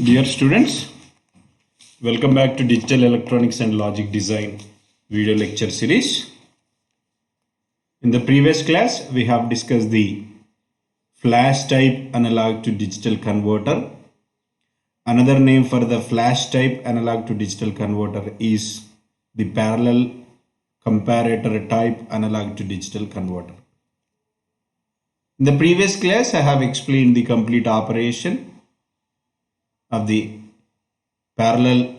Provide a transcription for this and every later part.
Dear students, welcome back to Digital Electronics and Logic Design video lecture series. In the previous class, we have discussed the flash type analog to digital converter. Another name for the flash type analog to digital converter is the parallel comparator type analog to digital converter. In the previous class, I have explained the complete operation of the parallel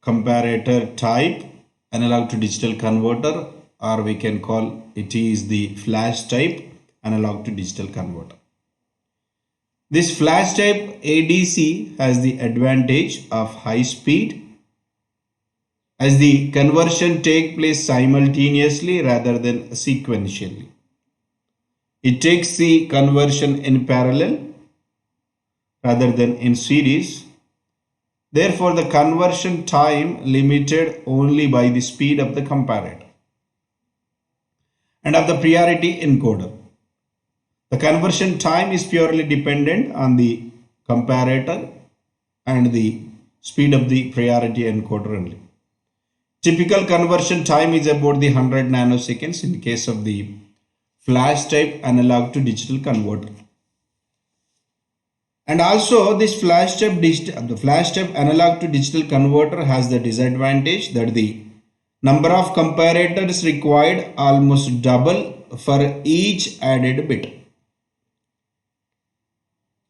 comparator type analog to digital converter, or we can call it is the flash type analog to digital converter. This flash type ADC has the advantage of high speed as the conversion takes place simultaneously rather than sequentially. It takes the conversion in parallel rather than in series. Therefore, the conversion time limited only by the speed of the comparator and of the priority encoder. The conversion time is purely dependent on the comparator and the speed of the priority encoder only. Typical conversion time is about the 100 nanoseconds in case of the flash type analog to digital converter. And also this flash type analog to digital converter has the disadvantage that the number of comparators required almost double for each added bit.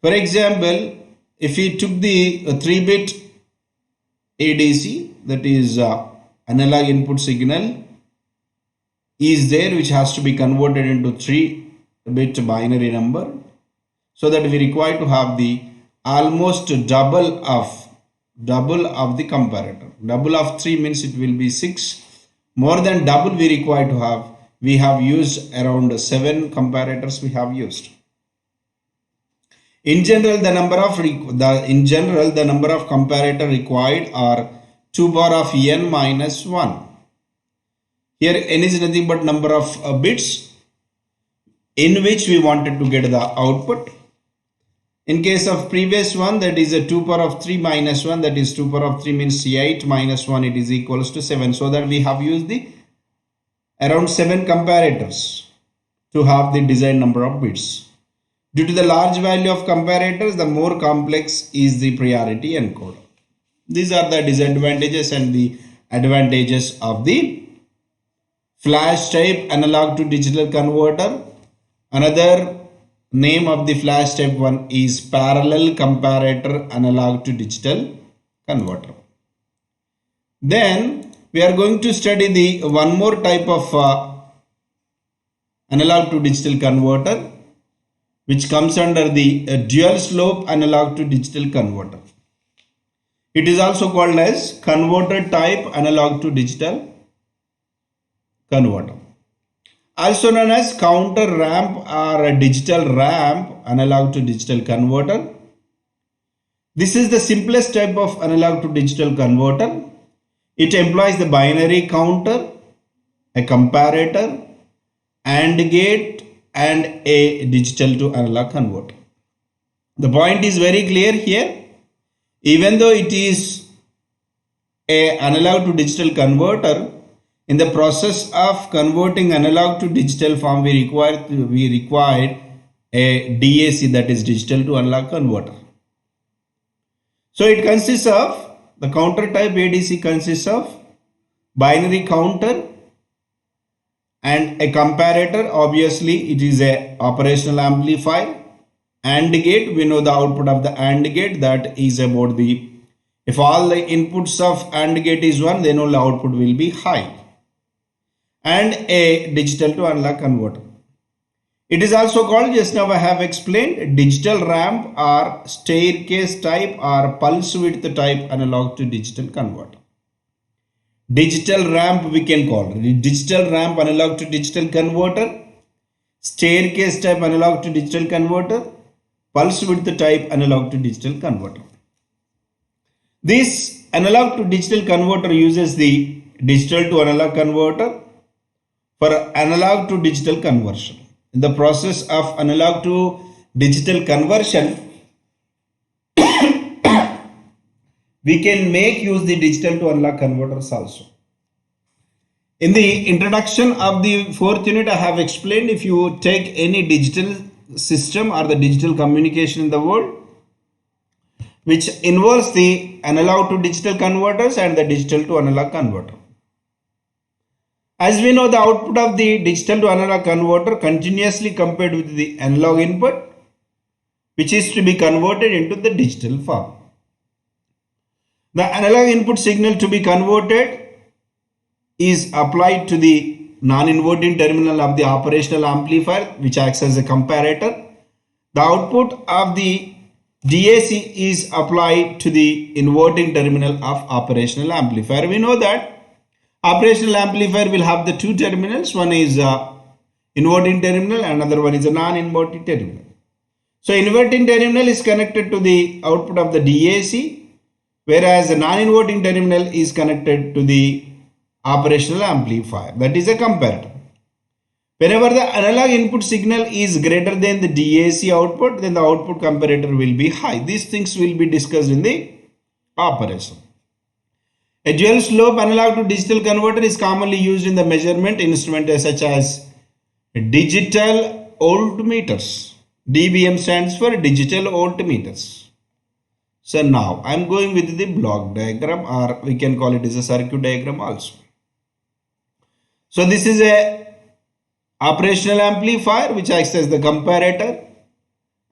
For example, if we took the 3-bit ADC, that is analog input signal is there, which has to be converted into 3-bit binary number. So that we require to have the almost double of the comparator. Double of 3 means it will be 6. More than double we require to have. We have used around 7 comparators we have used. In general, the number of comparator required are 2 power of n minus 1. Here n is nothing but number of bits in which we wanted to get the output. In case of previous one, that is a 2 power of 3 minus 1, that is 2 power of 3 means 8 minus 1, it is equals to 7. So that we have used the around 7 comparators to have the desired number of bits. Due to the large value of comparators, the more complex is the priority encoder. These are the disadvantages and the advantages of the flash type analog to digital converter. Another name of the flash type one is parallel comparator analog to digital converter. Then we are going to study the one more type of analog to digital converter, which comes under the dual slope analog to digital converter. It is also called as converter type analog to digital converter. Also known as counter ramp or a digital ramp analog to digital converter. This is the simplest type of analog to digital converter. It employs the binary counter, a comparator, AND gate and a digital to analog converter. The point is very clear here. Even though it is a analog to digital converter, in the process of converting analog to digital form, we require a DAC, that is digital to analog converter. So it consists of, the counter type ADC consists of binary counter and a comparator. Obviously it is a operational amplifier. AND gate, we know the output of the AND gate, that is about the, if all the inputs of AND gate is 1, then only output will be high. And a digital to analog converter. It is also called, just now I have explained, digital ramp or staircase type or pulse width type analog to digital converter. Digital ramp we can call digital ramp analog to digital converter, staircase type analog to digital converter, pulse width type analog to digital converter. This analog to digital converter uses the digital to analog converter for analog to digital conversion. In the process of analog to digital conversion, we can make use the digital to analog converters also. In the introduction of the fourth unit, I have explained if you take any digital system or the digital communication in the world, which involves the analog to digital converters and the digital to analog converter. As we know, the output of the digital to analog converter continuously compared with the analog input, which is to be converted into the digital form. The analog input signal to be converted is applied to the non-inverting terminal of the operational amplifier, which acts as a comparator. The output of the DAC is applied to the inverting terminal of operational amplifier. We know that operational amplifier will have the two terminals. One is inverting terminal, another one is a non-inverting terminal. So inverting terminal is connected to the output of the DAC, whereas the non-inverting terminal is connected to the operational amplifier, that is a comparator. Whenever the analog input signal is greater than the DAC output, then the output comparator will be high. These things will be discussed in the operation. A dual slope analog to digital converter is commonly used in the measurement instruments such as digital voltmeters. DBM stands for digital voltmeters. So now I am going with the block diagram, or we can call it as a circuit diagram also. So this is a operational amplifier which acts as the comparator,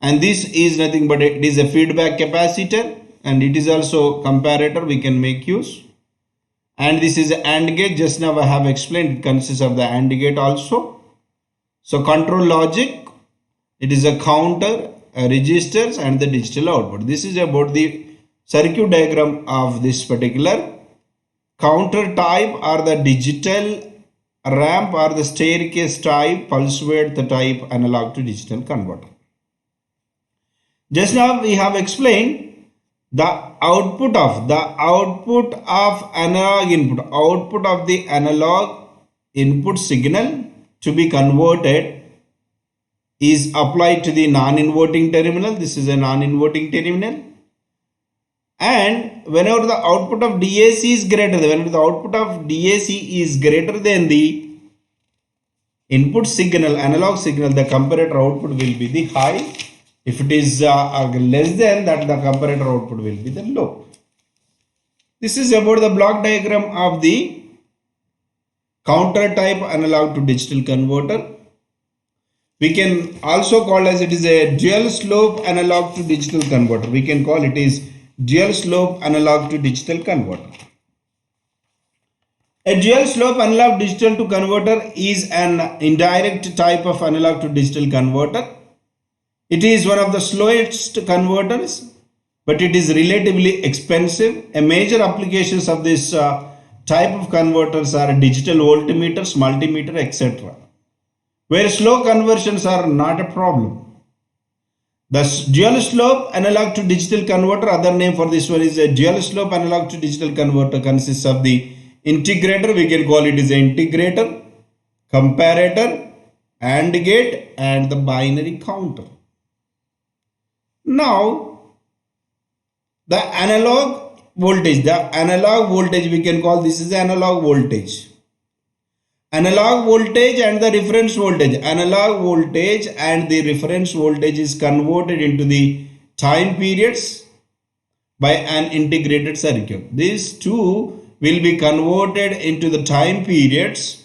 and this is nothing but it is a feedback capacitor, and it is also comparator we can make use. And this is an AND gate. Just now I have explained it consists of the AND gate also. So control logic, it is a counter, registers and the digital output. This is about the circuit diagram of this particular counter type, or the digital ramp, or the staircase type, pulse width type analog to digital converter. Just now we have explained the output of analog output of the analog input signal to be converted is applied to the non-inverting terminal. This is a non-inverting terminal. And whenever the output of DAC is greater, whenever the output of DAC is greater than the input signal, analog signal, the comparator output will be the high. If it is less than that, the comparator output will be the low. This is about the block diagram of the counter type analog to digital converter. We can also call as it is a dual slope analog to digital converter. We can call it is dual slope analog to digital converter. A dual slope analog digital to converter is an indirect type of analog to digital converter. It is one of the slowest converters, but it is relatively expensive. A major applications of this type of converters are digital voltmeters, multimeter, etc., where slow conversions are not a problem. The dual slope analog to digital converter, other name for this one is a dual slope analog to digital converter, consists of the integrator, we can call it as an integrator, comparator, AND gate and the binary counter. Now the analog voltage we can call this is analog voltage. Analog voltage and the reference voltage. Analog voltage and the reference voltage is converted into the time periods by an integrated circuit. These two will be converted into the time periods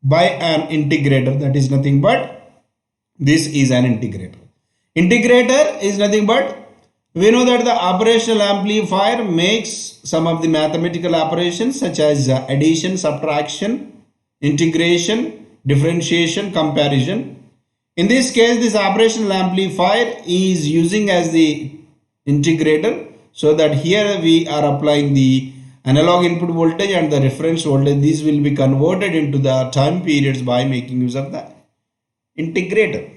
by an integrator. That is nothing but this is an integrator. Integrator is nothing but, we know that the operational amplifier makes some of the mathematical operations such as addition, subtraction, integration, differentiation, comparison. In this case, this operational amplifier is using as the integrator, so that here we are applying the analog input voltage and the reference voltage. These will be converted into the time periods by making use of the integrator.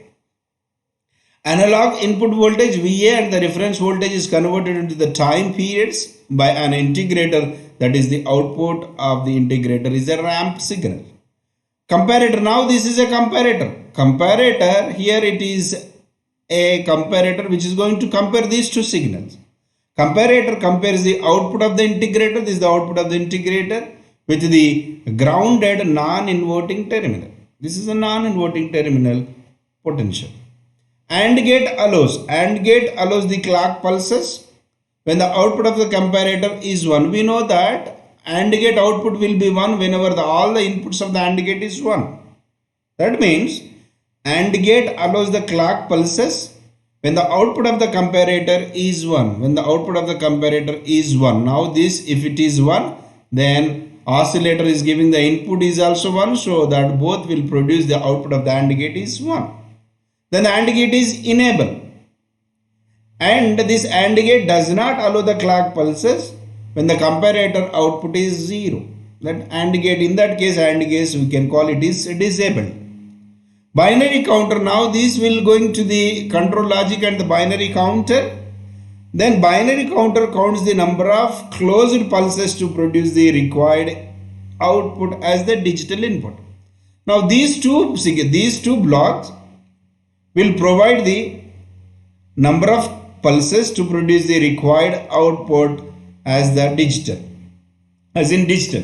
Analog input voltage VA and the reference voltage is converted into the time periods by an integrator, that is the output of the integrator is a ramp signal. Comparator, now this is a comparator. Comparator, here it is a comparator which is going to compare these two signals. Comparator compares the output of the integrator, this is the output of the integrator, with the grounded non-inverting terminal. This is a non-inverting terminal potential. AND gate allows the clock pulses when the output of the comparator is 1. We know that AND gate output will be 1 whenever all the inputs of the AND gate is 1. That means AND gate allows the clock pulses when the output of the comparator is 1. When the output of the comparator is 1. Now this, if it is 1, then oscillator is giving the input is also 1, so that both will produce the output of the AND gate is 1. Then the AND gate is enabled. And this AND gate does not allow the clock pulses when the comparator output is 0. That AND gate, in that case AND gate we can call it is disabled. Binary counter, now this will going to the control logic and the binary counter. Then binary counter counts the number of closed pulses to produce the required output as the digital input. Now these two blocks will provide the number of pulses to produce the required output as the digital, as in digital.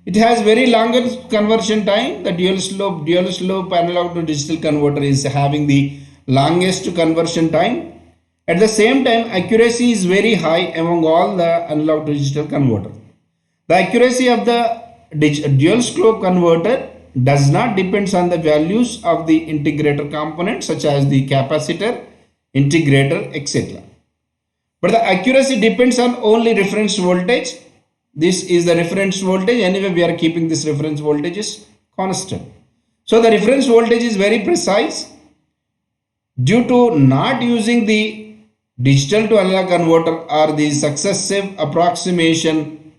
It has very longer conversion time. The dual slope analog to digital converter is having the longest conversion time. At the same time, accuracy is very high among all the analog to digital converter. The accuracy of the dual slope converter does not depend on the values of the integrator components such as the capacitor, integrator, etc. But the accuracy depends on only reference voltage. This is the reference voltage. Anyway, we are keeping this reference voltage is constant. So the reference voltage is very precise. Due to not using the digital to analog converter or the successive approximation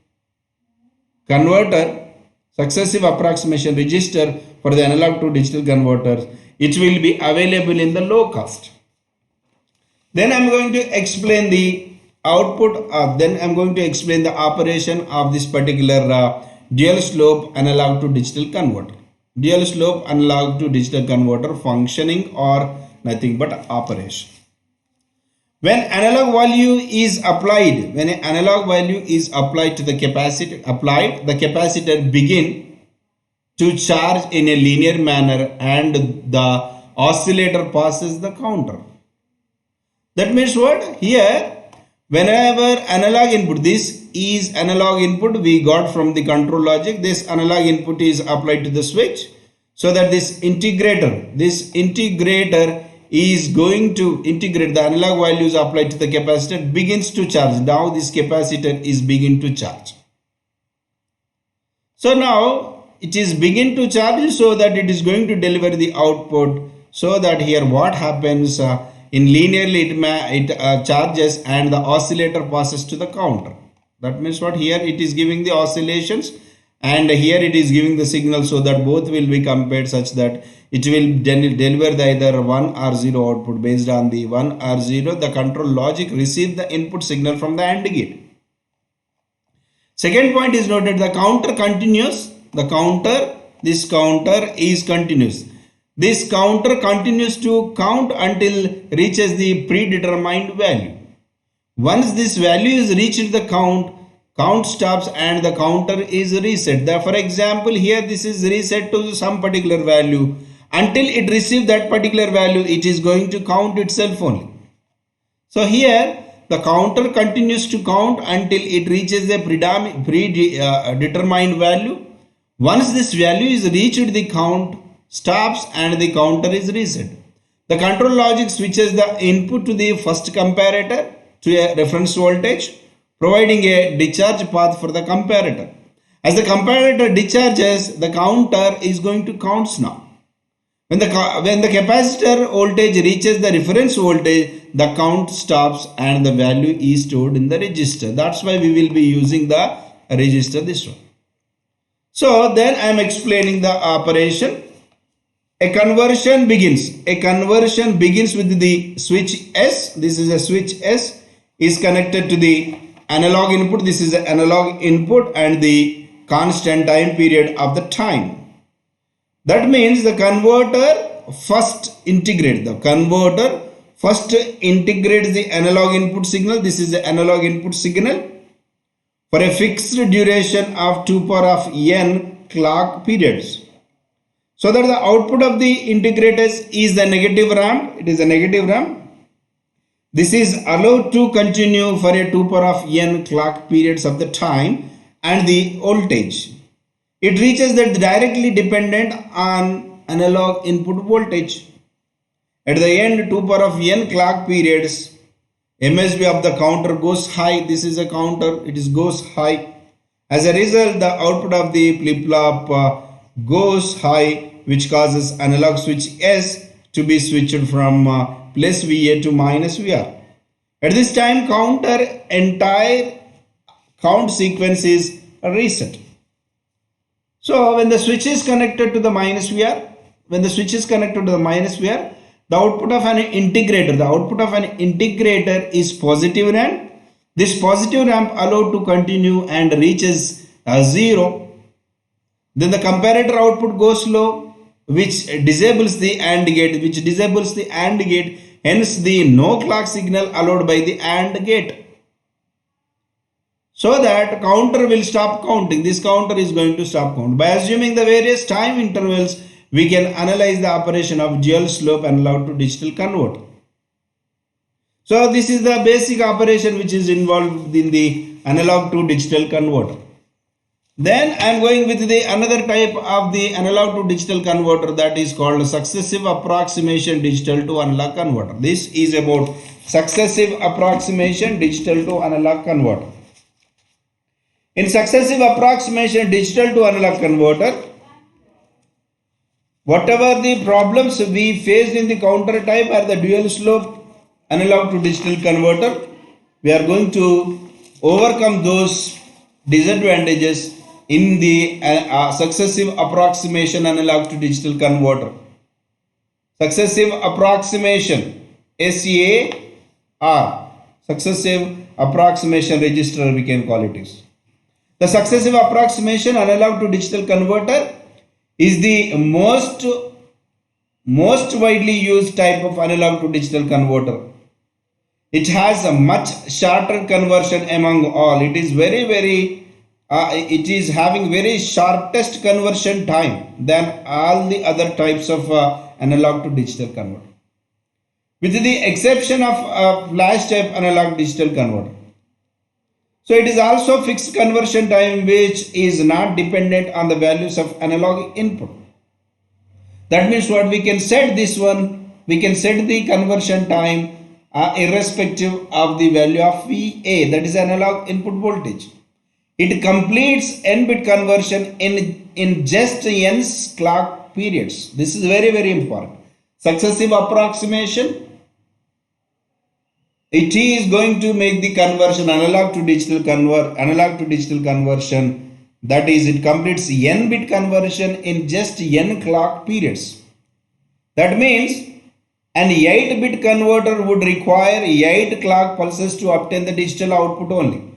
register for the analog to digital converter, it will be available in the low cost. Then I am going to explain the output then I am going to explain the operation of this particular dual slope analog to digital converter. Dual slope analog to digital converter functioning or nothing but operation. When analog value is applied, to the capacitor, the capacitor begin to charge in a linear manner and the oscillator passes the counter. That means what? Here, whenever analog input, this is analog input we got from the control logic, this analog input is applied to the switch, so that this integrator is going to integrate the analog values applied to the capacitor, begins to charge. Now this capacitor is begin to charge. So now it is begin to charge, so that it is going to deliver the output. So that here what happens, in linearly it charges and the oscillator passes to the counter. That means what? Here it is giving the oscillations and here it is giving the signal, so that both will be compared such that it will deliver the either 1 or 0 output. Based on the 1 or 0, the control logic receive the input signal from the AND gate. Second point is noted, the counter continues. This counter is continuous. This counter continues to count until reaches the predetermined value. Once this value is reached, the count stops and the counter is reset. For example, here this is reset to some particular value. Until it receives that particular value, it is going to count itself only. So here the counter continues to count until it reaches a predetermined value. Once this value is reached, the count stops and the counter is reset. The control logic switches the input to the first comparator to a reference voltage, providing a discharge path for the comparator. As the comparator discharges, the counter is going to count now. When the capacitor voltage reaches the reference voltage, the count stops and the value is stored in the register. That's why we will be using the register, this one. So then I am explaining the operation. A conversion begins with the switch S. This is a switch S is connected to the analog input. This is the analog input and the constant time period of the time. That means the converter first integrate. The converter first integrates the analog input signal. This is the analog input signal for a fixed duration of 2 power of n clock periods. So that the output of the integrators is the negative ramp. It is a negative ramp. This is allowed to continue for a 2 power of n clock periods of the time and the voltage. It reaches that directly dependent on analog input voltage. At the end 2 power of n clock periods, MSB of the counter goes high. This is a counter, it is goes high. As a result, the output of the flip-flop goes high, which causes analog switch S to be switched from plus VA to minus VR. At this time, counter entire count sequence is reset. So when the switch is connected to the minus VR, the output of an integrator, is positive ramp. This positive ramp allowed to continue and reaches 0. Then the comparator output goes low, which disables the AND gate, hence the no clock signal allowed by the AND gate. So that counter will stop counting. This counter is going to stop counting. By assuming the various time intervals, we can analyze the operation of dual slope analog to digital converter. So this is the basic operation which is involved in the analog to digital converter. Then I am going with the another type of the analog to digital converter, that is called successive approximation digital to analog converter. This is about successive approximation digital to analog converter. In successive approximation digital to analog converter, whatever the problems we faced in the counter type or the dual slope analog to digital converter, we are going to overcome those disadvantages in the successive approximation analog to digital converter. Successive approximation, SAR, successive approximation register we can call it is. The successive approximation analog to digital converter is the most widely used type of analog to digital converter. It has a much shorter conversion among all. It is it is having very shortest conversion time than all the other types of analog to digital converter, with the exception of flash type analog digital converter. So it is also fixed conversion time which is not dependent on the values of analog input. That means what we can set this one, we can set the conversion time irrespective of the value of VA, that is analog input voltage. It completes n-bit conversion in just n clock periods. This is very important. Successive approximation, it is going to make the conversion analog to digital conversion, that is it completes n-bit conversion in just n clock periods. That means an 8-bit converter would require 8 clock pulses to obtain the digital output only.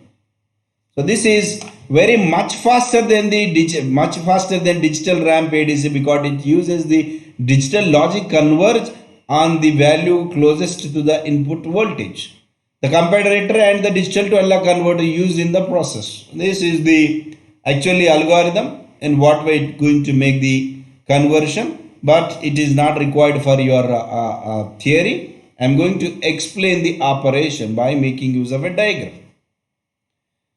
So this is very much faster than digital ramp ADC, because it uses the digital logic converge on the value closest to the input voltage. The comparator and the digital to analog converter used in the process. This is the actually algorithm in what way it's going to make the conversion, but it is not required for your theory. I am going to explain the operation by making use of a diagram.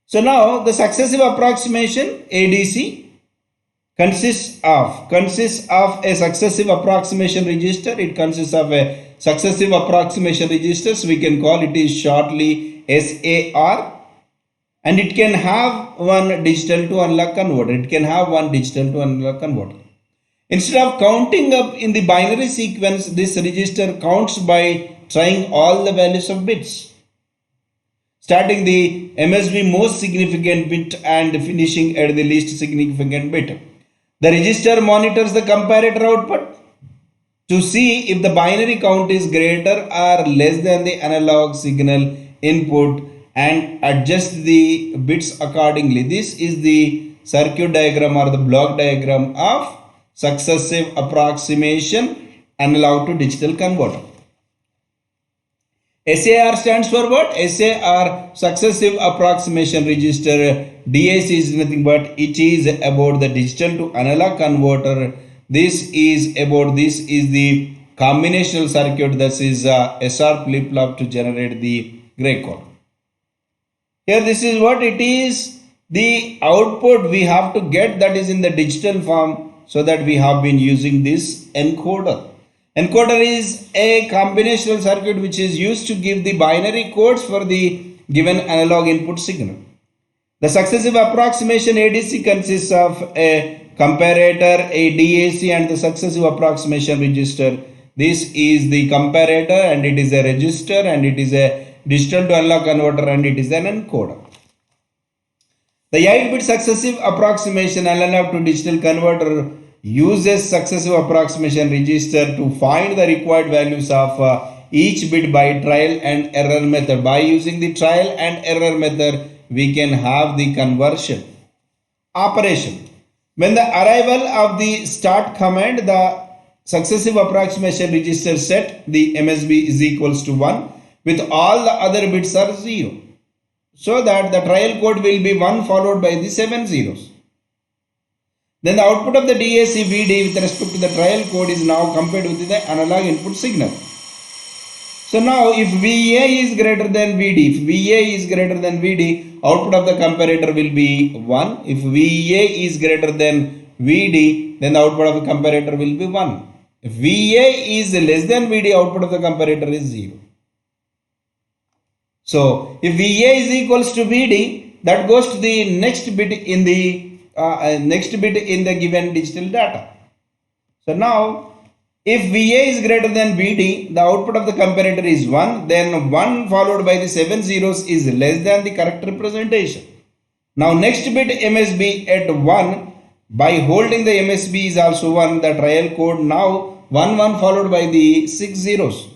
So now the successive approximation ADC consists of a successive approximation register. It consists of a successive approximation registers. We can call it is shortly SAR, and it can have one digital to analog converter. Instead of counting up in the binary sequence, this register counts by trying all the values of bits, starting the MSB most significant bit and finishing at the least significant bit. The register monitors the comparator output to see if the binary count is greater or less than the analog signal input and adjust the bits accordingly. This is the circuit diagram or the block diagram of successive approximation analog to digital converter. SAR stands for what? SAR, successive approximation register. DAC is nothing but it is about the digital to analog converter. This is the combinational circuit. This is SR flip flop to generate the gray code. Here this is what it is. The output we have to get that is in the digital form, so that we have been using this encoder. Encoder is a combinational circuit which is used to give the binary codes for the given analog input signal. The successive approximation ADC consists of a comparator, a DAC and the successive approximation register. This is the comparator and it is a register and it is a digital to analog converter and it is an encoder. The 8-bit successive approximation analog to digital converter uses successive approximation register to find the required values of each bit by trial and error method. By using the trial and error method, we can have the conversion operation. When the arrival of the start command, the successive approximation register set the MSB is equals to 1 with all the other bits are 0. So that the trial code will be 1 followed by the 7 zeros. Then the output of the DAC VD with respect to the trial code is now compared with the analog input signal. So now if VA is greater than VD, if VA is greater than VD, output of the comparator will be 1. If VA is greater than VD, then the output of the comparator will be 1. If VA is less than VD, output of the comparator is 0. So if VA is equals to VD, that goes to the next bit in the given digital data. So now if VA is greater than VD, the output of the comparator is 1, then 1 followed by the 7 zeros is less than the correct representation. Now next bit MSB at 1, by holding the MSB is also 1, the trial code now 1 1 followed by the 6 zeros.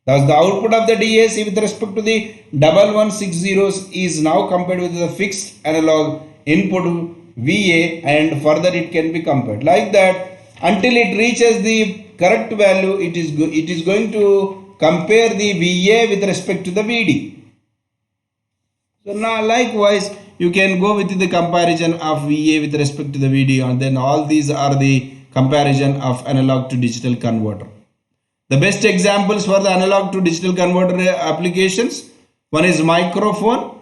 Thus the output of the DAC with respect to the 116 zeros is now compared with the fixed analog input VA, and further it can be compared like that until it reaches the correct value. It is going to compare the VA with respect to the VD. So now likewise you can go with the comparison of VA with respect to the VD, and then all these are the comparison of analog to digital converter. The best examples for the analog to digital converter applications, one is microphone.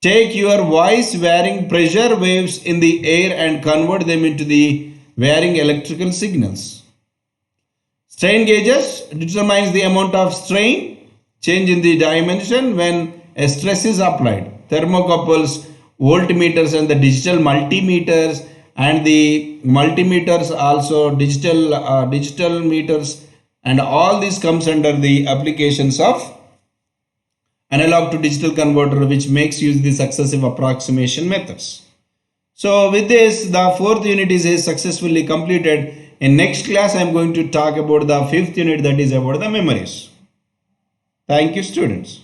Take your voice varying pressure waves in the air and convert them into the varying electrical signals. Strain gauges determines the amount of strain change in the dimension when a stress is applied. Thermocouples, voltmeters and the digital multimeters, and the multimeters also digital meters, and all this comes under the applications of analog to digital converter, which makes use the successive approximation methods. So with this, the 4th unit is successfully completed. In next class I am going to talk about the 5th unit, that is about the memories. Thank you students.